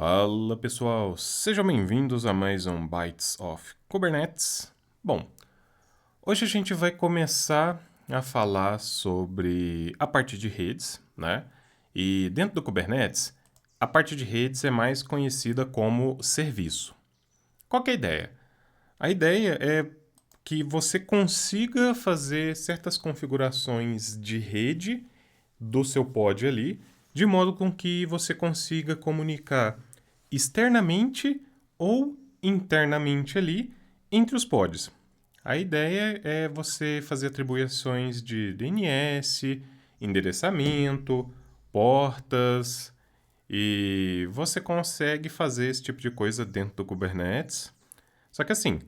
Fala pessoal, sejam bem-vindos a mais um Bytes of Kubernetes. Bom, hoje a gente vai começar a falar sobre a parte de redes, né? E dentro do Kubernetes, a parte de redes é mais conhecida como serviço. Qual que é a ideia? A ideia é que você consiga fazer certas configurações de rede do seu pod ali, de modo com que você consiga comunicar externamente ou internamente ali entre os pods. A ideia é você fazer atribuições de DNS, endereçamento, portas, e você consegue fazer esse tipo de coisa dentro do Kubernetes. Só que assim,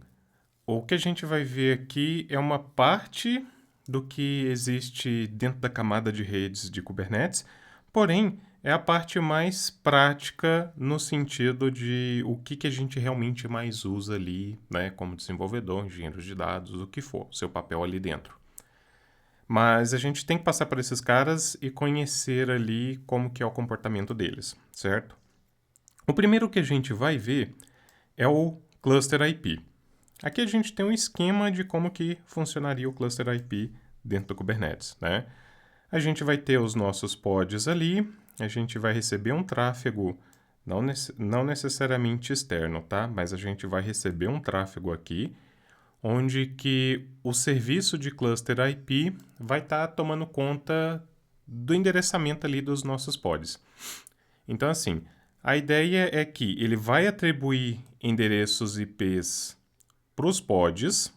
o que a gente vai ver aqui é uma parte do que existe dentro da camada de redes de Kubernetes, porém é a parte mais prática no sentido de o que a gente realmente mais usa ali, né, como desenvolvedor, engenheiro de dados, o que for, seu papel ali dentro. Mas a gente tem que passar por esses caras e conhecer ali como que é o comportamento deles, certo? O primeiro que a gente vai ver é o Cluster IP. Aqui a gente tem um esquema de como que funcionaria o Cluster IP dentro do Kubernetes, né? A gente vai ter os nossos pods ali, a gente vai receber um tráfego, não necessariamente externo, tá? Mas a gente vai receber um tráfego aqui, onde que o serviço de Cluster IP vai estar tomando conta do endereçamento ali dos nossos pods. Então, assim, a ideia é que ele vai atribuir endereços IPs para os pods,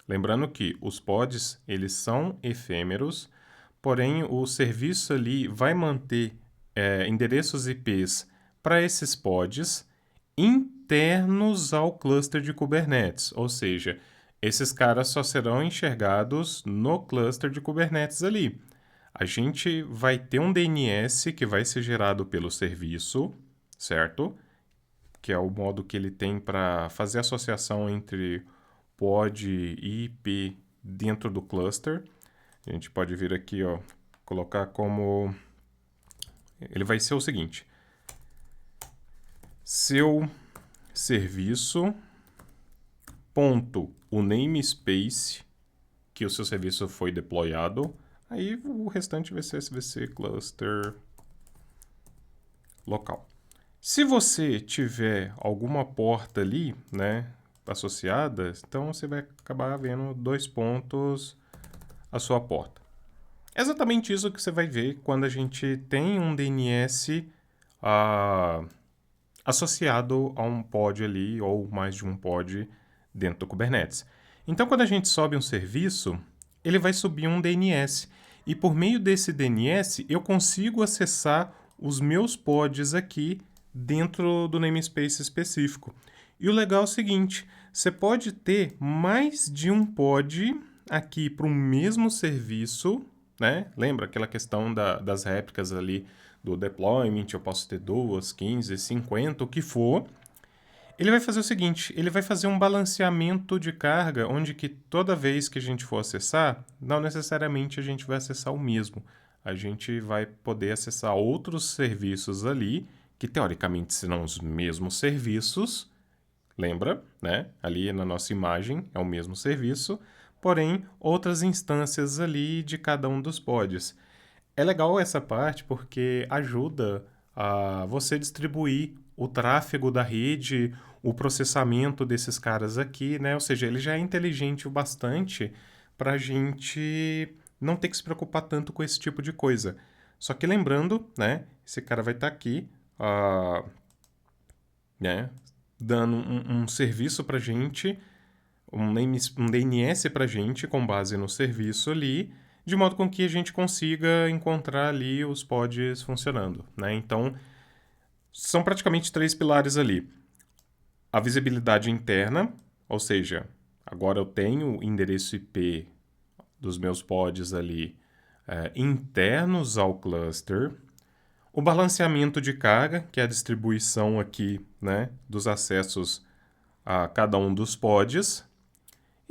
lembrando que os pods eles são efêmeros, porém o serviço ali vai manter endereços IPs para esses pods internos ao cluster de Kubernetes, ou seja, esses caras só serão enxergados no cluster de Kubernetes ali. A gente vai ter um DNS que vai ser gerado pelo serviço, certo? Que é o modo que ele tem para fazer associação entre pod e IP dentro do cluster. A gente pode vir aqui, ó, colocar como... Ele vai ser o seguinte. Seu serviço ponto o namespace que o seu serviço foi deployado. Aí o restante vai ser SVC cluster local. Se você tiver alguma porta ali, né, associada, então você vai acabar vendo 2 pontos a sua porta. É exatamente isso que você vai ver quando a gente tem um DNS associado a um pod ali, ou mais de um pod dentro do Kubernetes. Então, quando a gente sobe um serviço, ele vai subir um DNS. E por meio desse DNS, eu consigo acessar os meus pods aqui dentro do namespace específico. E o legal é o seguinte, você pode ter mais de um pod aqui para o mesmo serviço, né? Lembra aquela questão das réplicas ali do deployment, eu posso ter 2, 15, 50, o que for. Ele vai fazer o seguinte, ele vai fazer um balanceamento de carga, onde que toda vez que a gente for acessar, não necessariamente a gente vai acessar o mesmo. A gente vai poder acessar outros serviços ali, que teoricamente serão os mesmos serviços, lembra, né? Ali na nossa imagem é o mesmo serviço, porém outras instâncias ali de cada um dos pods. É legal essa parte porque ajuda a você distribuir o tráfego da rede, o processamento desses caras aqui, né? Ou seja, ele já é inteligente o bastante para a gente não ter que se preocupar tanto com esse tipo de coisa. Só que lembrando, né? Esse cara vai estar aqui, né? Dando um serviço para a gente, um DNS para a gente com base no serviço ali, de modo com que a gente consiga encontrar ali os pods funcionando, né? Então, são praticamente 3 pilares ali. A visibilidade interna, ou seja, agora eu tenho o endereço IP dos meus pods ali internos ao cluster. O balanceamento de carga, que é a distribuição aqui, né, dos acessos a cada um dos pods.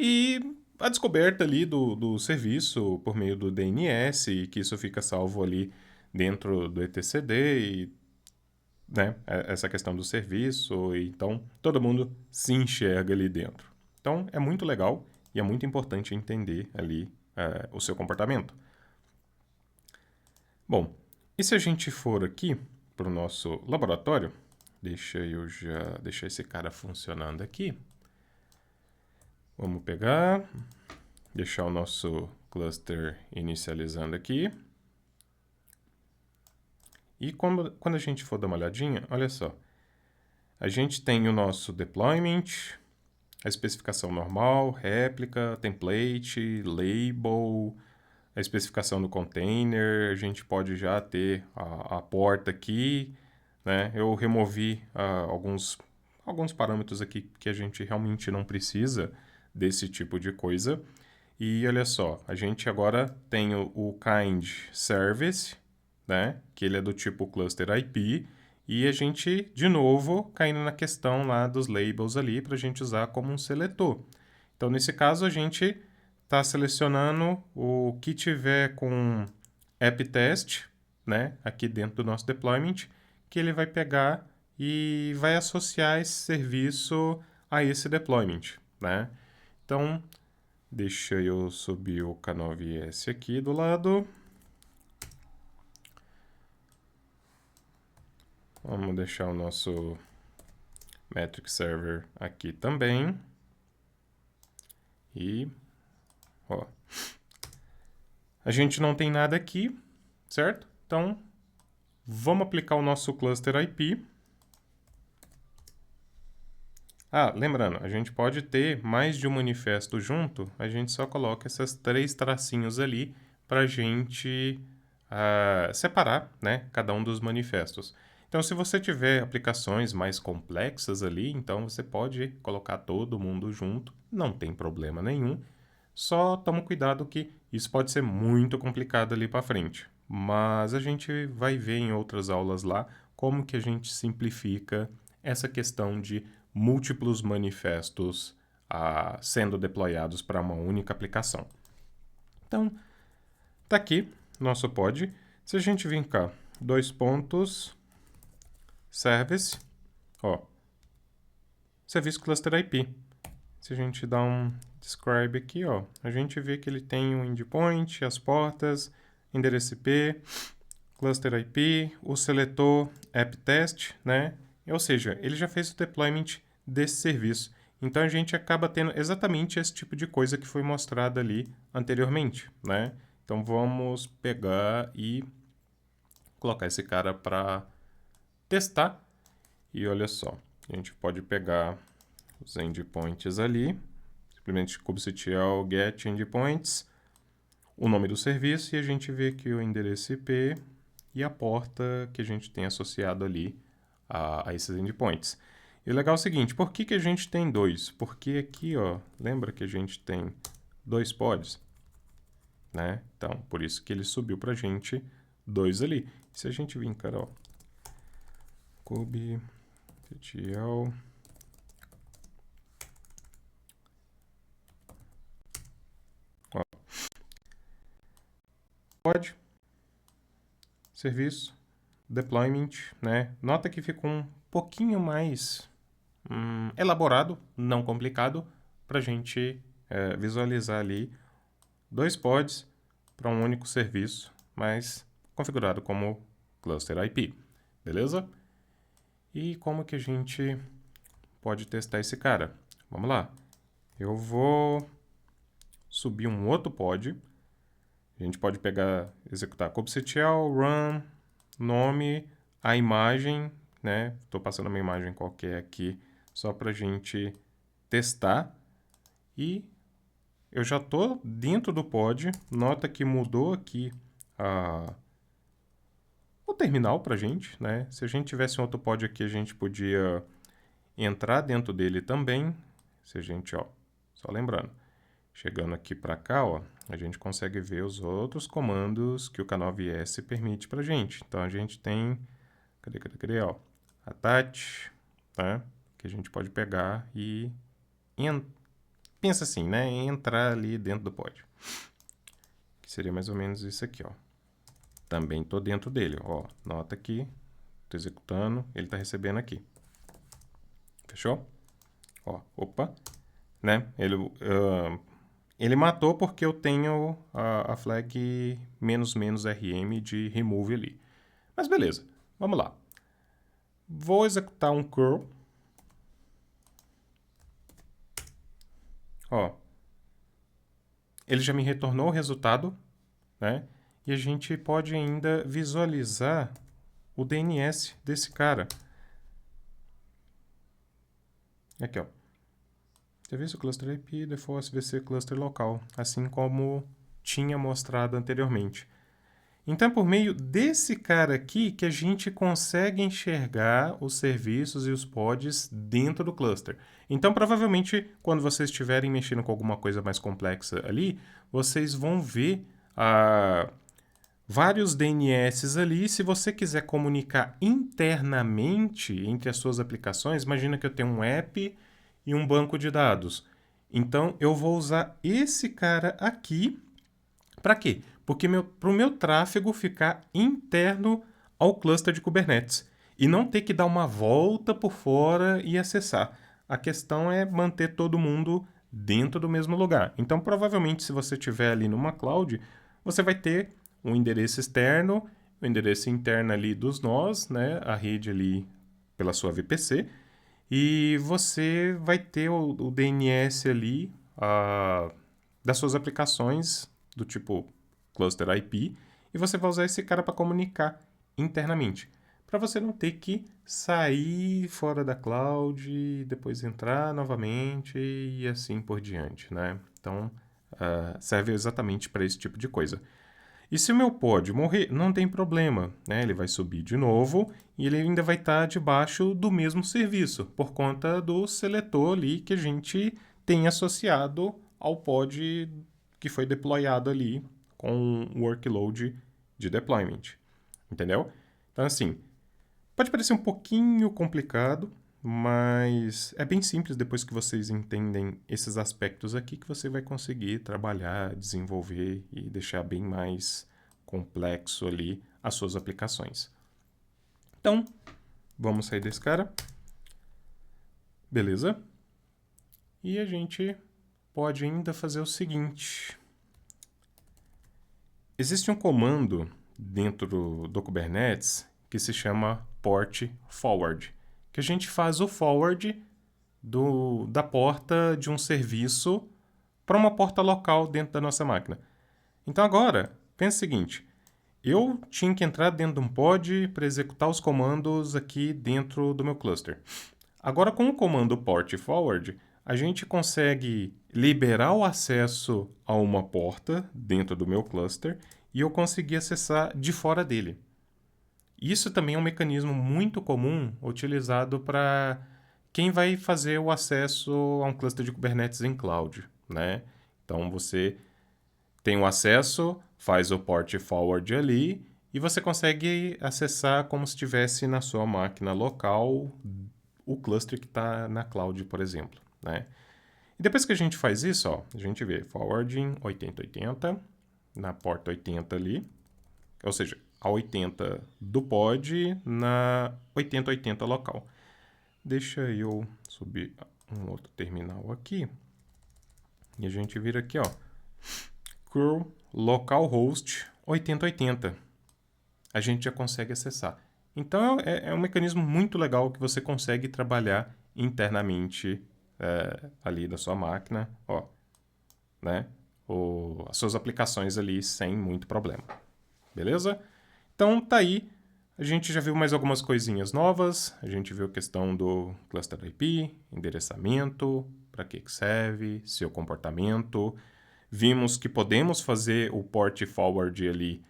E a descoberta ali do serviço por meio do DNS, e que isso fica salvo ali dentro do etcd e né, essa questão do serviço, e então todo mundo se enxerga ali dentro. Então é muito legal e é muito importante entender ali o seu comportamento. Bom, e se a gente for aqui para o nosso laboratório, deixa eu já deixar esse cara funcionando aqui. Vamos pegar, deixar o nosso cluster inicializando aqui. E quando a gente for dar uma olhadinha, olha só. A gente tem o nosso deployment, a especificação normal, réplica, template, label, a especificação do container, a gente pode já ter a porta aqui, né? Eu removi alguns parâmetros aqui que a gente realmente não precisa desse tipo de coisa. E olha só, a gente agora tem o kind service, né? Que ele é do tipo cluster IP, e a gente, de novo, caindo na questão lá dos labels ali para a gente usar como um seletor. Então, nesse caso, a gente está selecionando o que tiver com app test, né? Aqui dentro do nosso deployment, que ele vai pegar e vai associar esse serviço a esse deployment, né? Então, deixa eu subir o K9S aqui do lado. Vamos deixar o nosso metric server aqui também. E, ó, a gente não tem nada aqui, certo? Então, vamos aplicar o nosso cluster IP. Ah, lembrando, a gente pode ter mais de um manifesto junto, a gente só coloca esses 3 tracinhos ali para a gente separar, né, cada um dos manifestos. Então, se você tiver aplicações mais complexas ali, então você pode colocar todo mundo junto, não tem problema nenhum. Só toma cuidado que isso pode ser muito complicado ali para frente. Mas a gente vai ver em outras aulas lá como que a gente simplifica essa questão de múltiplos manifestos sendo deployados para uma única aplicação. Então, tá aqui nosso pod. Se a gente vir cá, service, ó, serviço cluster IP. Se a gente dá um describe aqui, ó, a gente vê que ele tem um endpoint, as portas, endereço IP, cluster IP, o seletor app test, né? Ou seja, ele já fez o deployment desse serviço. Então a gente acaba tendo exatamente esse tipo de coisa que foi mostrado ali anteriormente, né? Então vamos pegar e colocar esse cara para testar. E olha só, a gente pode pegar os endpoints ali, simplesmente kubectl get endpoints, o nome do serviço, e a gente vê aqui o endereço IP e a porta que a gente tem associado ali a esses endpoints. E o legal é o seguinte, por que a gente tem dois? Porque aqui, ó, lembra que a gente tem 2 pods, né? Então, por isso que ele subiu para a gente 2 ali. Se a gente vir, cara, ó, kubectl pod, serviço, deployment, né? Nota que ficou um pouquinho mais elaborado, não complicado, para a gente visualizar ali 2 pods para um único serviço, mas configurado como cluster IP, beleza? E como que a gente pode testar esse cara? Vamos lá. Eu vou subir um outro pod. A gente pode pegar, executar kubectl, run, nome, a imagem, né? Estou passando uma imagem qualquer aqui só para a gente testar. E eu já estou dentro do pod. Nota que mudou aqui o terminal para a gente, né? Se a gente tivesse um outro pod aqui, a gente podia entrar dentro dele também. Se a gente, ó, só lembrando, chegando aqui para cá, ó, a gente consegue ver os outros comandos que o K9S permite para a gente. Então, a gente tem, cadê, ó, attach, tá? Que a gente pode pegar e pensa assim, né? Entrar ali dentro do pod. Que seria mais ou menos isso aqui, ó. Também tô dentro dele, ó. Nota que Estou executando, ele está recebendo aqui. Fechou? Ó, opa, né? Ele matou porque eu tenho a flag --rm de remove ali. Mas beleza, vamos lá. Vou executar um curl. Ó, ele já me retornou o resultado, né? E a gente pode ainda visualizar o DNS desse cara. Aqui, ó. Serviço Cluster IP, Default SVC Cluster Local, assim como tinha mostrado anteriormente. Então, é por meio desse cara aqui que a gente consegue enxergar os serviços e os pods dentro do cluster. Então, provavelmente, quando vocês estiverem mexendo com alguma coisa mais complexa ali, vocês vão ver vários DNS ali. Se você quiser comunicar internamente entre as suas aplicações, imagina que eu tenho um app e um banco de dados. Então, eu vou usar esse cara aqui. Para quê? Porque para o meu tráfego ficar interno ao cluster de Kubernetes e não ter que dar uma volta por fora e acessar. A questão é manter todo mundo dentro do mesmo lugar. Então, provavelmente, se você estiver ali numa cloud, você vai ter um endereço externo, o endereço interno ali dos nós, né? A rede ali pela sua VPC, e você vai ter o DNS ali das suas aplicações do tipo Cluster IP, e você vai usar esse cara para comunicar internamente, para você não ter que sair fora da cloud, depois entrar novamente e assim por diante, né? Então, serve exatamente para esse tipo de coisa. E se o meu pod morrer, não tem problema, né? Ele vai subir de novo e ele ainda vai estar debaixo do mesmo serviço, por conta do seletor ali que a gente tem associado ao pod que foi deployado ali com o workload de deployment. Entendeu? Então, assim, pode parecer um pouquinho complicado, mas é bem simples depois que vocês entendem esses aspectos aqui que você vai conseguir trabalhar, desenvolver e deixar bem mais complexo ali as suas aplicações. Então, vamos sair desse cara. Beleza? E a gente pode ainda fazer o seguinte. Existe um comando dentro do Kubernetes que se chama port forward, que a gente faz o forward da porta de um serviço para uma porta local dentro da nossa máquina. Então agora, pense o seguinte, eu tinha que entrar dentro de um pod para executar os comandos aqui dentro do meu cluster. Agora, com o comando port forward, a gente consegue liberar o acesso a uma porta dentro do meu cluster e eu conseguir acessar de fora dele. Isso também é um mecanismo muito comum utilizado para quem vai fazer o acesso a um cluster de Kubernetes em cloud, né? Então você tem o acesso, faz o port forward ali e você consegue acessar como se estivesse na sua máquina local o cluster que está na cloud, por exemplo, né? E depois que a gente faz isso, ó, a gente vê forwarding 8080 na porta 80 ali, ou seja, a 80 do pod na 8080 local. Deixa eu subir um outro terminal aqui e a gente vira aqui, ó, curl localhost 8080. A gente já consegue acessar. Então é um mecanismo muito legal que você consegue trabalhar internamente ali da sua máquina, ó, né? As suas aplicações ali sem muito problema. Beleza? Então tá aí. A gente já viu mais algumas coisinhas novas. A gente viu a questão do cluster IP, endereçamento, para que serve, seu comportamento. Vimos que podemos fazer o port forward ali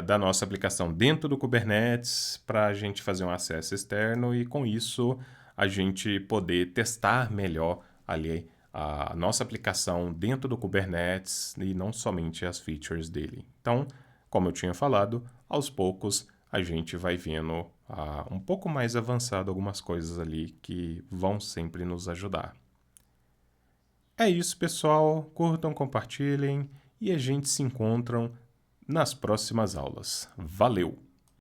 da nossa aplicação dentro do Kubernetes para a gente fazer um acesso externo e com isso a gente poder testar melhor ali a nossa aplicação dentro do Kubernetes e não somente as features dele. Então, como eu tinha falado, aos poucos a gente vai vendo um pouco mais avançado algumas coisas ali que vão sempre nos ajudar. É isso, pessoal. Curtam, compartilhem e a gente se encontra nas próximas aulas. Valeu!